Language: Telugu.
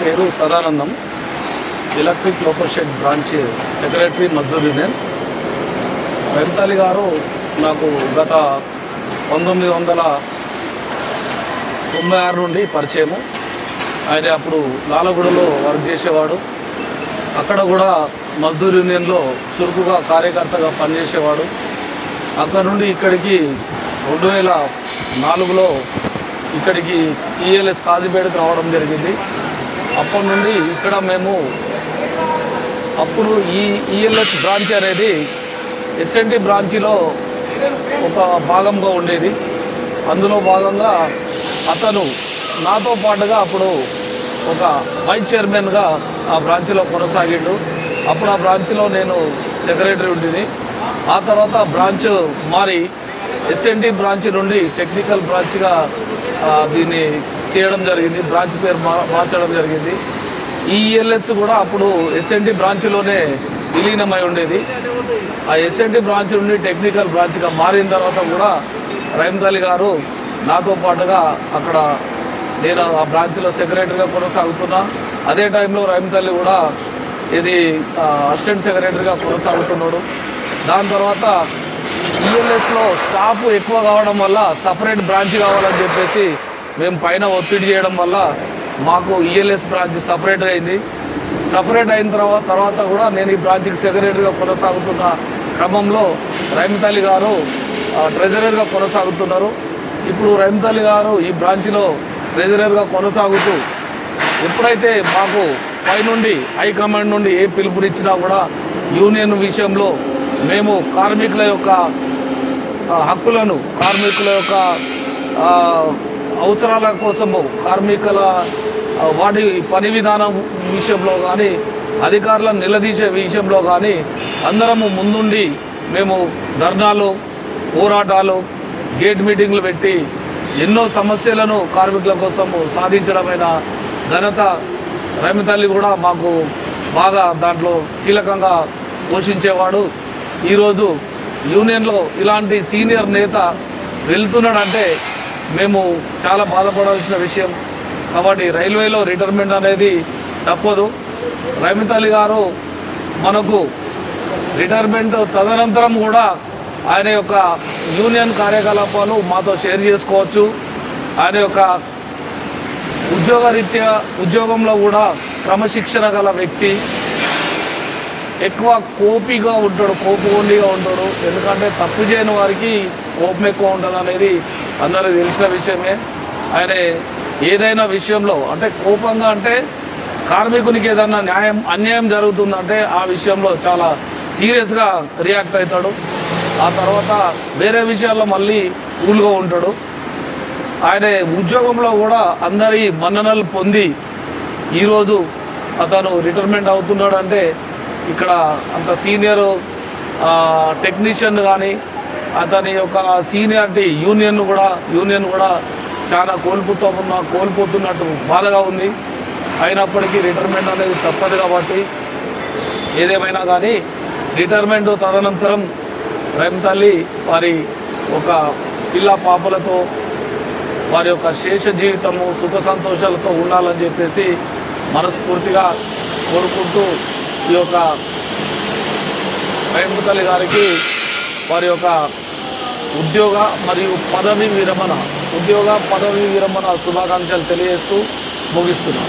పేరు Sadanandam, electric loco shed branch secretary Madduru union. రైమతల్లి గారు నాకు గత 1996 నుండి పరిచయము. ఆయన అప్పుడు లాలగూడలో వర్క్ చేసేవాడు. అక్కడ కూడా మద్దూరు యూనియన్లో చురుకుగా కార్యకర్తగా పనిచేసేవాడు. అక్కడ నుండి ఇక్కడికి 2004లో ఇక్కడికి ఈఎల్ఎస్ కాజీపేటకు రావడం జరిగింది. అప్పటి నుండి ఇక్కడ మేము అప్పుడు ఈ ఈఎల్ఎస్ బ్రాంచ్ అనేది ఎస్ఎన్టీ బ్రాంచ్లో ఒక భాగంగా ఉండేది. అందులో భాగంగా అతను నాతో పాటుగా అప్పుడు ఒక వైస్ చైర్మన్గా ఆ బ్రాంచ్లో కొనసాగిండు. అప్పుడు ఆ బ్రాంచ్లో నేను సెక్రటరీ ఉంటుంది. ఆ తర్వాత బ్రాంచ్ మారి ఎస్ఎన్టీ బ్రాంచ్ నుండి టెక్నికల్ బ్రాంచ్గా దీన్ని చేయడం జరిగింది. బ్రాంచ్ పేరు మార్చడం జరిగింది. ఈ ఈఎల్ఎస్ కూడా అప్పుడు ఎస్ఎన్టీ బ్రాంచ్లోనే విలీనమై ఉండేది. ఆ ఎస్ఎన్టీ బ్రాంచ్ నుండి టెక్నికల్ బ్రాంచ్గా మారిన తర్వాత కూడా రైమతల్లి గారు నాతో పాటుగా అక్కడ నేను ఆ బ్రాంచ్లో సెక్రటరీగా కొనసాగుతున్నా. అదే టైంలో రైమతల్లి కూడా ఇది అసిస్టెంట్ సెక్రటరీగా కొనసాగుతున్నాడు. దాని తర్వాత ఈఎల్ఎస్లో స్టాఫ్ ఎక్కువ కావడం వల్ల సపరేట్ బ్రాంచ్ కావాలని చెప్పేసి మేము పైన ఒత్తిడి చేయడం వల్ల మాకు ఈఎల్ఎస్ బ్రాంచ్ సపరేట్ అయింది. సపరేట్ అయిన తర్వాత కూడా నేను ఈ బ్రాంచ్కి సెక్రటరీగా కొనసాగుతున్న క్రమంలో రైమతల్లి గారు ట్రెజరర్గా కొనసాగుతున్నారు. ఇప్పుడు రైమతల్లి గారు ఈ బ్రాంచ్లో ట్రెజరర్గా కొనసాగుతూ ఎప్పుడైతే మాకు పైనుండి హైకమాండ్ నుండి ఏ పిలుపునిచ్చినా కూడా యూనియన్ విషయంలో మేము కార్మికుల యొక్క హక్కులను, కార్మికుల యొక్క అవసరాల కోసము, కార్మికుల వాటి పని విధానం విషయంలో కానీ, అధికారులను నిలదీసే విషయంలో కానీ అందరము ముందుండి మేము ధర్నాలు, పోరాటాలు, గేట్ మీటింగ్లు పెట్టి ఎన్నో సమస్యలను కార్మికుల కోసము సాధించడమైన ఘనత రైమతల్లి కూడా మాకు బాగా దాంట్లో కీలకంగా పోషించేవాడు. ఈరోజు యూనియన్లో ఇలాంటి సీనియర్ నేత వెళ్తున్నాడంటే మేము చాలా బాధపడాల్సిన విషయం. కాబట్టి రైల్వేలో రిటైర్మెంట్ అనేది తప్పదు. రైమతల్లి గారు మనకు రిటైర్మెంట్ తదనంతరం కూడా ఆయన యొక్క యూనియన్ కార్యకలాపాలు మాతో షేర్ చేసుకోవచ్చు. ఆయన యొక్క ఉద్యోగంలో కూడా క్రమశిక్షణ గల వ్యక్తి. ఎక్కువ కోపిగా ఉంటాడు, కోపగొండిగా ఉంటాడు. ఎందుకంటే తప్పు చేయని వారికి కోపం ఎక్కువ ఉంటుంది అనేది అందరికీ తెలిసిన విషయమే. ఆయన ఏదైనా విషయంలో అంటే కోపంగా అంటే కార్మికునికి ఏదైనా అన్యాయం జరుగుతుందంటే ఆ విషయంలో చాలా సీరియస్గా రియాక్ట్ అవుతాడు. ఆ తర్వాత వేరే విషయాల్లో మళ్ళీ కూల్గా ఉంటాడు. ఆయన ఉద్యోగంలో కూడా అందరి మన్ననలు పొంది ఈరోజు అతను రిటైర్మెంట్ అవుతున్నాడు అంటే ఇక్కడ అంత సీనియర్ టెక్నీషియన్ కానీ అతని యొక్క సీనియారిటీ యూనియన్ కూడా చాలా కోల్పోతున్నట్టు బాధగా ఉంది. అయినప్పటికీ రిటైర్మెంట్ అనేది తప్పదు. కాబట్టి ఏదేమైనా కానీ రిటైర్మెంట్ తదనంతరం రైమతల్లి వారి ఒక పిల్ల పాపలతో వారి యొక్క శేష జీవితము సుఖ సంతోషాలతో ఉండాలని చెప్పేసి మనస్ఫూర్తిగా కోరుకుంటూ ఈ యొక్క రైమతల్లి గారికి వారి యొక్క ఉద్యోగ పదవి విరమణ శుభాకాంక్షలు తెలియజేస్తూ ముగిస్తున్నాను.